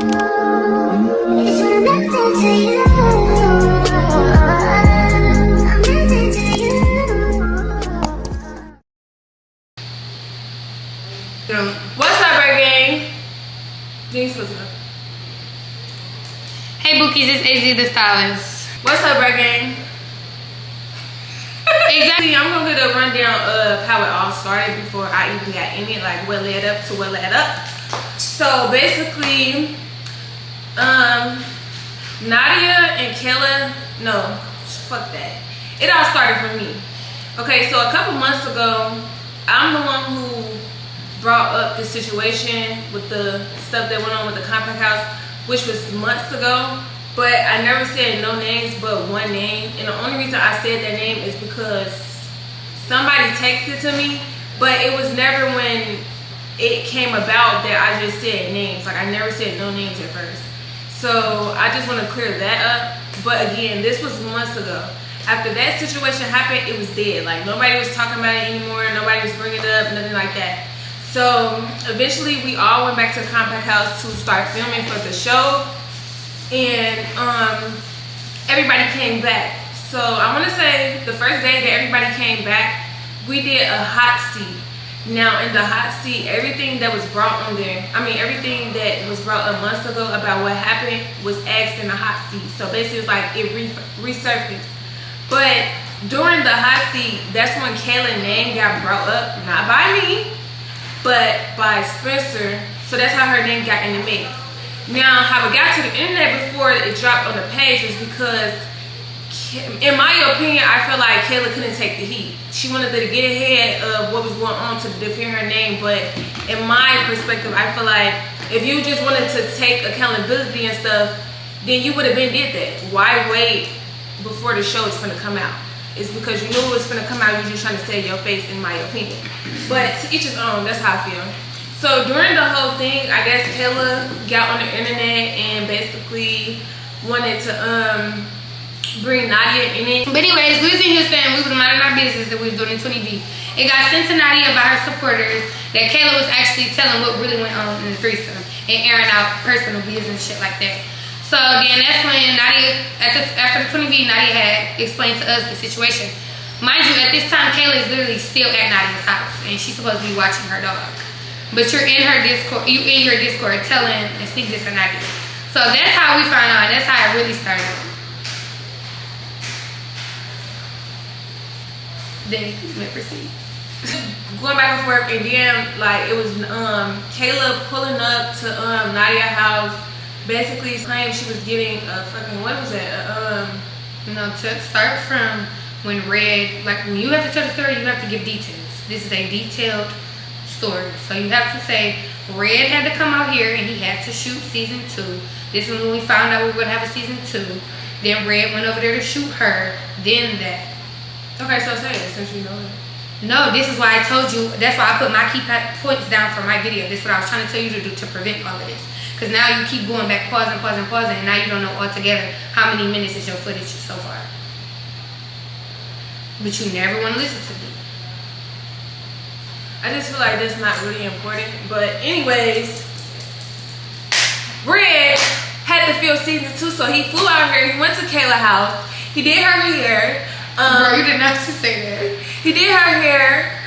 It's what I'm meant to you. I'm meant to you. What's up, Bird Gang? Hey Bookies, it's AZ the Stylist. What's up, Bird Gang? Exactly, I'm gonna get a rundown of how it all started before I even got in it, like what led up to what led up. So basically, Nadia and Kayla, no, fuck that. It all started from me. Okay, so a couple months ago, I'm the one who brought up the situation with the stuff that went on with the compact house, which was months ago. But I never said no names but one name. And the only reason I said that name is because somebody texted to me, but it was never when it came about that I just said names. Like, I never said no names at first. So I just want to clear that up. But again, this was months ago. After that situation happened, it was dead. Like, nobody was talking about it anymore. Nobody was bringing it up, nothing like that. So eventually we all went back to the compact house to start filming for the show. And everybody came back. So I want to say the first day that everybody came back, we did a hot seat. Now in the hot seat, everything that was brought on there, everything that was brought up months ago about what happened was asked in the hot seat. So basically it's like it resurfaced. But during the hot seat, that's when Kayla's name got brought up, not by me, but by Spencer. So that's how her name got in the mix. Now, how it got to the internet before it dropped on the page was because, in my opinion, I feel like Kayla couldn't take the heat. She wanted to get ahead of what was going on to defend her name, but in my perspective, I feel like if you just wanted to take accountability and stuff, then you would have been did that. Why wait before the show is going to come out? It's because you knew it was going to come out, you're just trying to save your face, in my opinion. But to each his own, that's how I feel. So during the whole thing, I guess Kayla got on the internet and basically wanted to bring Nadia in it. But anyways, we was in Houston, we was minding our business that we was doing in 20V. It got sent to Nadia by her supporters that Kayla was actually telling what really went on in the threesome and airing out personal business and shit like that. So then that's when Nadia, after the 20V, Nadia had explained to us the situation. Mind you, at this time, Kayla is literally still at Nadia's house and she's supposed to be watching her dog. But you're in her Discord, telling and sneak this to Nadia. So that's how we found out, and that's how it really started. Then we proceed. Going back and forth, and then like it was Kayla pulling up to Nadia's house, basically claimed she was getting a fucking, what was it? To start from when Red, like when you have to tell the story, you have to give details. This is a detailed story. So you have to say Red had to come out here and he had to shoot season 2. This is when we found out we were going to have a season 2. Then Red went over there to shoot her. Then that. Okay, so say it since you know it. No, this is why I told you. That's why I put my key points down for my video. This is what I was trying to tell you to do to prevent all of this. Because now you keep going back, pausing, and now you don't know altogether how many minutes is your footage so far. But you never want to listen to me. I just feel like that's not really important. But anyways, Red had to film season 2, so he flew out here. He went to Kayla's house. He did her hair. Bro, you didn't have to say that. He did her hair,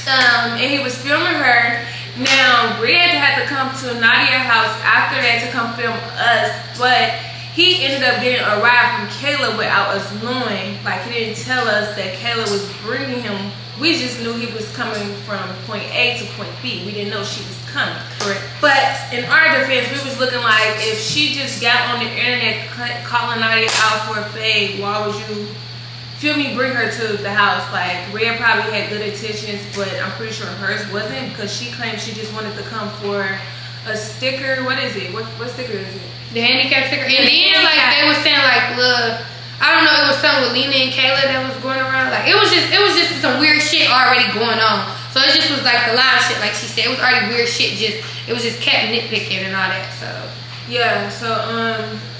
and he was filming her. Now, Red had to come to Nadia's house after that to come film us, but he ended up getting a ride from Kayla without us knowing. Like, he didn't tell us that Kayla was bringing him. We just knew he was coming from point A to point B. We didn't know she was coming. Correct. But in our defense, we was looking like if she just got on the internet calling Nadia out for a fade, why would you, feel me, bring her to the house? Like, Red probably had good intentions, but I'm pretty sure hers wasn't, because she claimed she just wanted to come for a sticker. What is it? What sticker is it? The handicap sticker. And then, like, they were saying, like, look, I don't know, it was something with Lena and Kayla that was going around. Like, it was just some weird shit already going on. So it just was like the live shit, like she said. It was already weird shit, it was just kept nitpicking and all that, so. Yeah, so,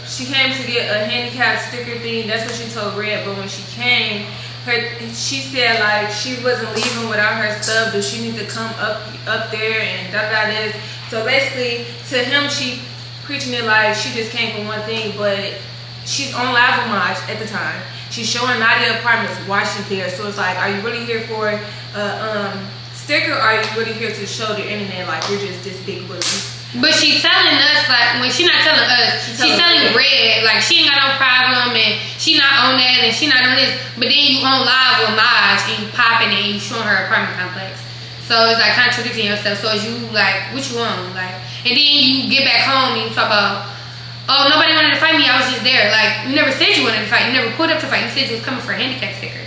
she came to get a handicap sticker thing. That's what she told Red, but when she came, she said, like, she wasn't leaving without her stuff. Does she need to come up there and da-da-da this? So basically, to him, she preaching it like she just came from one thing, but she's on live homage at the time. She's showing Nadia apartments while she's there. So it's like, are you really here for a sticker, or are you really here to show the internet like you're just this big bully? But she telling us, like, when she not telling us, she's telling Red, like, she ain't got no problem, and she not on that, and she not on this. But then you on live with Maj, and you popping, and you showing her apartment complex. So it's like contradicting yourself. So it's you, like, what you want? Like, and then you get back home, and you talk about, oh, nobody wanted to fight me, I was just there. Like, you never said you wanted to fight. You never pulled up to fight. You said you was coming for a handicap sticker.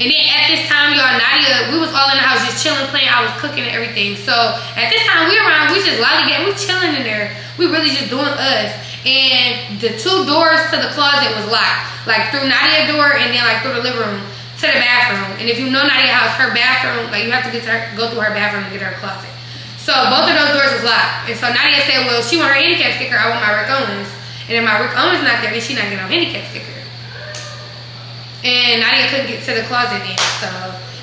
And then at this time, y'all, Nadia, we was all in the house just chilling, playing. I was cooking and everything. So at this time, we around, we just lollygagging, we chilling in there. We really just doing us. And the 2 doors to the closet was locked. Like through Nadia's door and then like through the living room to the bathroom. And if you know Nadia's house, her bathroom, like you have to go through her bathroom to get her closet. So both of those doors was locked. And so Nadia said, well, she want her handicap sticker, I want my Rick Owens. And if my Rick Owens not there, then she not getting no handicap sticker. And Nadia couldn't get to the closet then, so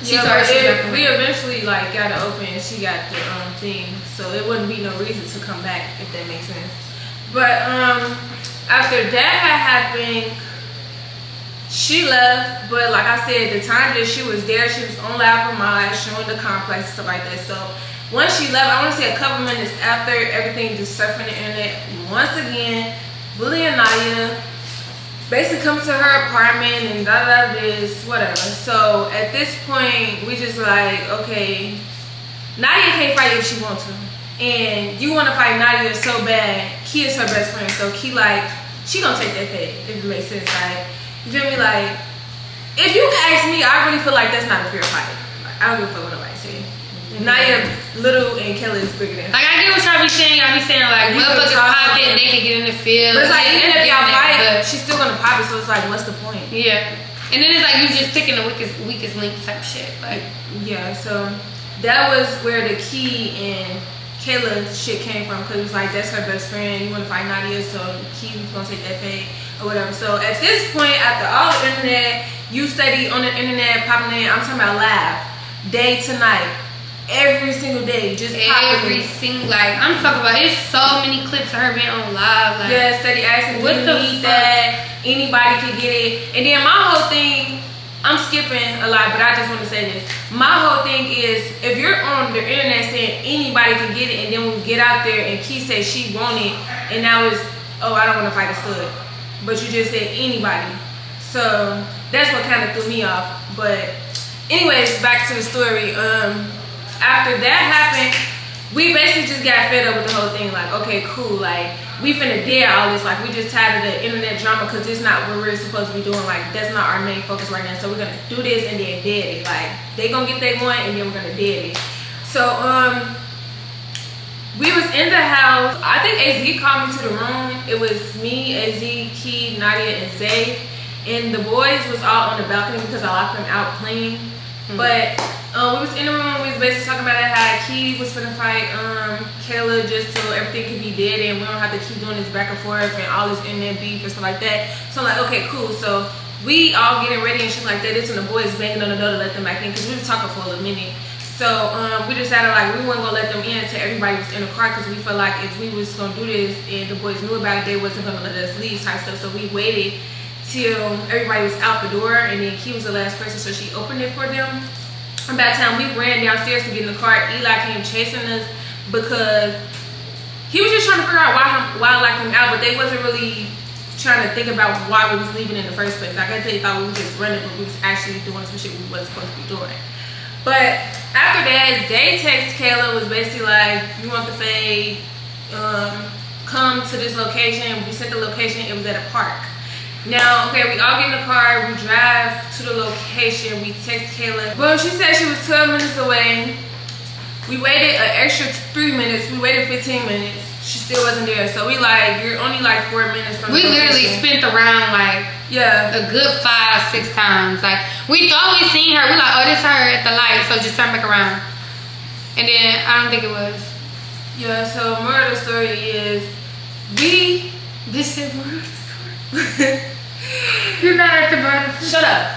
she told her she was we eventually like got it open and she got the thing, so it wouldn't be no reason to come back, if that makes sense. But after that had happened, she left. But like I said, the time that she was there, she was on live for mine, showing the complex and stuff like that. So once she left, I want to say a couple minutes after, everything just surfing the internet once again, bullying Nadia. Basically comes to her apartment and this, whatever. So at this point, we just like, okay, Nadia can't fight if she wants to. And you want to fight Nadia so bad. Key is her best friend. So Key like, she gonna take that fight, if it makes sense. Like, you feel me? Like, if you ask me, I really feel like that's not a fair fight. Like, I don't give a fuck what nobody say. Nadia, Little, and Kayla is bigger than her. Like, I get what y'all be saying. Y'all be saying, like, motherfuckers pop it, they can get in the field. But it's like, even if y'all fight, she's still gonna pop it, so it's like, what's the point? Yeah. And then it's like, you just picking the weakest link type shit. Like, yeah, so that was where the Key and Kayla shit came from, because it was like, that's her best friend, you wanna fight Nadia, so Key was gonna take that fade, or whatever. So at this point, after all the internet, you study on the internet, popping in, I'm talking about live, day to night. Every single day, just every single, like, I'm talking about, it's so many clips of her being on live. Like, yeah, steady asking, do you need that? Anybody can get it. And then my whole thing, I'm skipping a lot, but I just want to say this. My whole thing is, if you're on the internet saying anybody can get it, and then we get out there and Key says she want it, and now it's, oh, I don't want to fight a stud. But you just said anybody. So that's what kind of threw me off. But anyways, back to the story. After that happened, we basically just got fed up with the whole thing. Like, okay, cool. Like, we finna dead all this. Like, we just tired of the internet drama, because it's not what we're supposed to be doing. Like, that's not our main focus right now. So we're gonna do this and then dead it. Like, they gonna get their one and then we're gonna dead it. So we was in the house. I think AZ called me to the room. It was me, AZ, Key, Nadia, and Zay. And the boys was all on the balcony because I locked them out playing. But we was in the room, we was basically talking about how Key was finna fight Kayla just so everything could be dead and we don't have to keep doing this back and forth and all this internet beef and stuff like that. So I'm like, okay, cool. So we all getting ready and shit like that. This when the boys banging on the door to let them back in, because we was talking for a little minute. So we decided like we weren't gonna let them in until everybody was in the car, because we felt like if we was gonna do this and the boys knew about it, they wasn't gonna let us leave type stuff. So we waited till everybody was out the door, and then Key was the last person, so she opened it for them. And by the time we ran downstairs to get in the car, Eli came chasing us because he was just trying to figure out why I locked him out, but they wasn't really trying to think about why we was leaving in the first place. Like, I guess they thought we was just running, but we was actually doing some shit we wasn't supposed to be doing. But after that, they text Kayla, was basically like, you want the fade, come to this location. We sent the location, it was at a park. Now, okay, we all get in the car, we drive to the location, we text Kayla. Well, she said she was 12 minutes away. We waited an extra 3 minutes, we waited 15 minutes. She still wasn't there. So we like, you're only like 4 minutes from the location. We literally spent around like, yeah, a good 5-6 times. Like, we thought we seen her, we like, oh, this her at the light, so just turn back around. And then, I don't think it was. Yeah, so moral of the story is, this is moral of the story. You're not at the bottom. Shut up.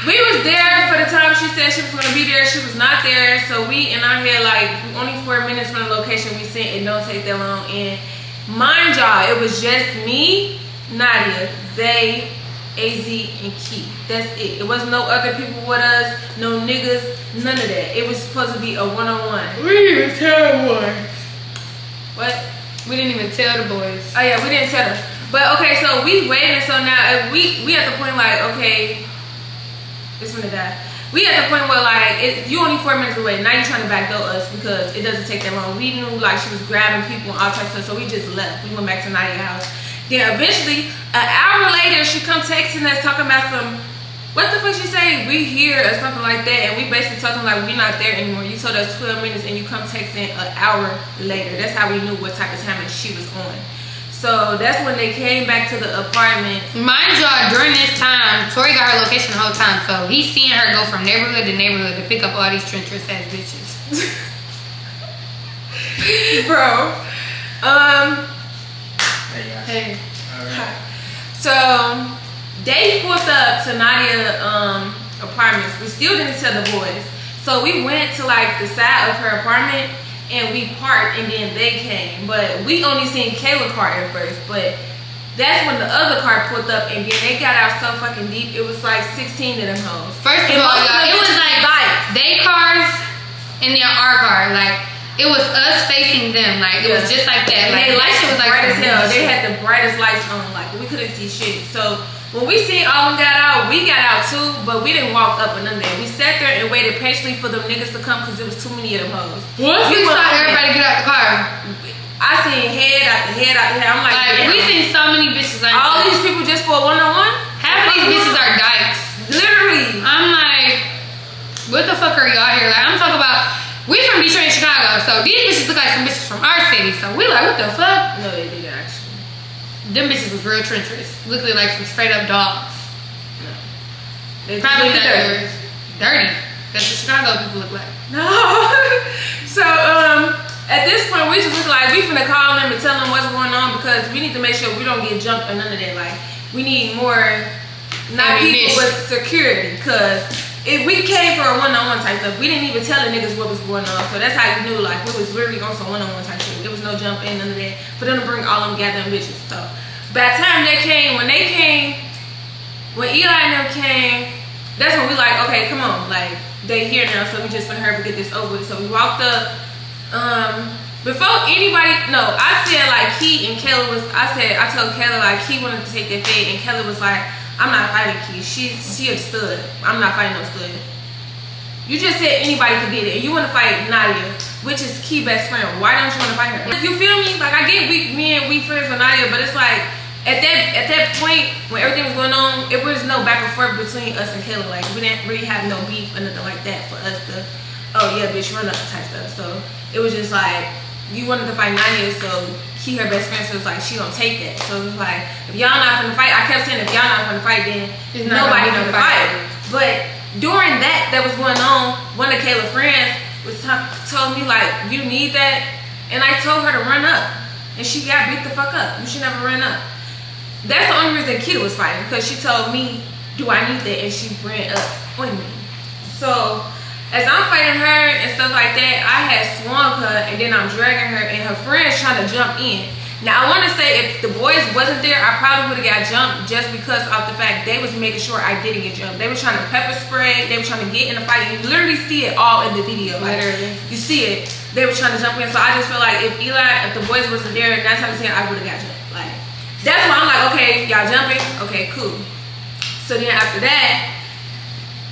We was there for the time she said she was gonna be there. She was not there, so we in our head like only 4 minutes from the location we sent. It don't take that long, and Mind y'all, it was just me, Nadia, Zay, AZ, and Key. That's it. It was no other people with us, no niggas, none of that. It was supposed to be a one-on-one. We didn't even tell one. What? We didn't even tell the boys. Oh yeah, we didn't tell them. But okay, so we waiting. So now we at the point like, okay, it's gonna die. We at the point where like you only 4 minutes away. Now you trying to backdoor us because it doesn't take that long. We knew like she was grabbing people and all types of stuff, so we just left. We went back to Nadia's house. Then eventually, an hour later, she come texting us talking about some, what the fuck she say? We here or something like that, and we basically told them like we not there anymore. You told us 12 minutes and you come texting an hour later. That's how we knew what type of time she was on. So that's when they came back to the apartment. Mind y'all, during this time, Tori got her location the whole time, so he's seeing her go from neighborhood to neighborhood to pick up all these treacherous ass bitches. Bro. Hey. Alright. So they pulled up to Nadia's apartments. We still didn't tell the boys. So we went to like the side of her apartment and we parked, and then they came. But we only seen Kayla car at first. But that's when the other car pulled up, and then they got out so fucking deep. It was like 16 of them hoes. First of all, y'all, it was like they cars and then our car. Like it was us facing them. Like it was just like that. And like they lights was like bright as hell. They shit. had the brightest lights on. Like we couldn't see shit. So when we seen all of them got out, we got out too, but we didn't walk up or none of that. We sat there and waited patiently for them niggas to come because there was too many of them hoes. Once we saw everybody get out the car, I seen head after head after head. I'm like we seen so many bitches like all that. these people just for a one-on-one? Half of these bitches are dykes. Literally. I'm like, what the fuck are y'all here? Like I'm talking about, we from Detroit and Chicago, so these bitches look like some bitches from our city. So we like, what the fuck? No, they didn't actually. Them bitches was real treacherous. Looking like some straight up dogs. No. They Probably looked dirty. That's what Chicago people look like. No. So at this point we just look like we finna call them and tell them what's going on because we need to make sure we don't get jumped or none of that. Like we need more, not people but security, because if we came for a one-on-one type stuff, we didn't even tell the niggas what was going on. So that's how you knew like we was really on some one-on-one type shit. There was no jumping, none of that. For them to bring all them goddamn bitches. So by the time they came, when Eli and them came, that's when we like, okay, come on, like they here now, so we just finna hurry up and get this over with. So we walked up. Before anybody, no, I said like Key and Kayla was. I told Kayla like Key wanted to take that fade, and Kayla was like, I'm not fighting Key. She a stud. I'm not fighting no stud. You just said anybody could get it, and you want to fight Nadia, which is Key best friend. Why don't you want to fight her? You feel me? Like I get we friends with Nadia, but it's like at that point when everything was going on, it was no back and forth between us and Kayla. Like we didn't really have no beef or nothing like that for us to, oh yeah, bitch, run up type stuff. So it was just like you wanted to fight Nadia, so Key her best friend, so it's like she don't take that. So it was like if y'all not gonna fight, I kept saying if y'all not gonna fight, then nobody gonna fight. But during that was going on, one of Kayla's friends told me like, you need that, and I told her to run up, and she got beat the fuck up. You should never run up. That's the only reason Kita was fighting, because she told me, do I need that, and she ran up on me. So as I'm fighting her and stuff like that, I had swung her, and then I'm dragging her, and her friend's trying to jump in. Now I want to say if the boys wasn't there, I probably would have got jumped just because of the fact they was making sure I didn't get jumped. They were trying to pepper spray. They were trying to get in the fight. You literally see it all in the video. Like, literally, you see it. They were trying to jump in. So I just feel like if the boys wasn't there, 9 times 10, I would have got jumped. Like that's why I'm like, okay, y'all jumping, okay, cool. So then after that,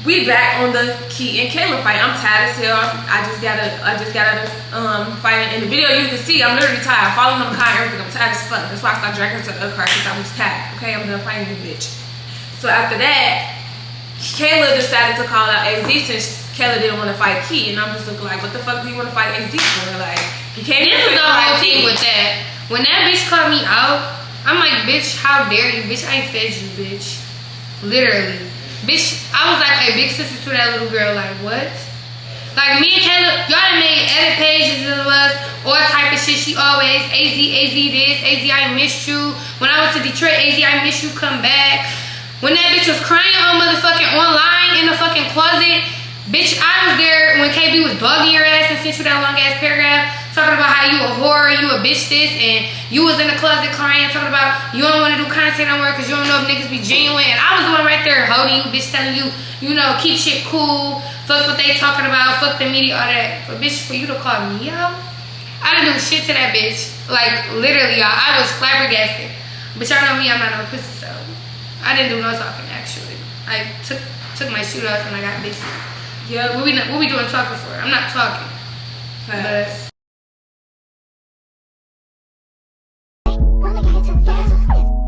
we back on the Key and Kayla fight. I'm tired as hell. I just got out of fighting. In the video, you can see I'm literally tired. Following them car and everything. I'm tired as fuck. That's why I started dragging her to the other car because I was tired. Okay, I'm done fighting you, bitch. So after that, Kayla decided to call out AZ since Kayla didn't want to fight Key, and I'm just looking like, what the fuck do you want to fight AZ for? Like, you can't. This is the whole thing with that. When that bitch called me out, I'm like, bitch, how dare you, bitch? I ain't fed you, bitch. Literally. Bitch, I was like a big sister to that little girl. Like, what? Like, me and Kayla, y'all done made edit pages of us, all type of shit. She always, AZ this, AZ, I missed you. When I went to Detroit, AZ, I missed you, come back. When that bitch was crying on motherfucking online in the fucking closet, bitch, I was there when KB was dogging your ass and sent you that long ass paragraph. talking about how you a whore, you a bitch this, and you was in the closet crying, talking about you don't want to do content no more because you don't know if niggas be genuine. And I was the one right there holding you, bitch, telling you, you know, keep shit cool, fuck what they talking about, fuck the media, all that. But bitch, for you to call me out, I didn't do shit to that bitch. Like, literally, y'all, I was flabbergasted. But y'all know me, I'm not no pussy, so I didn't do no talking, actually. I took my shoot off when I got busy. Yeah. What we doing talking for? I'm not talking. Facts. But Wanna get together.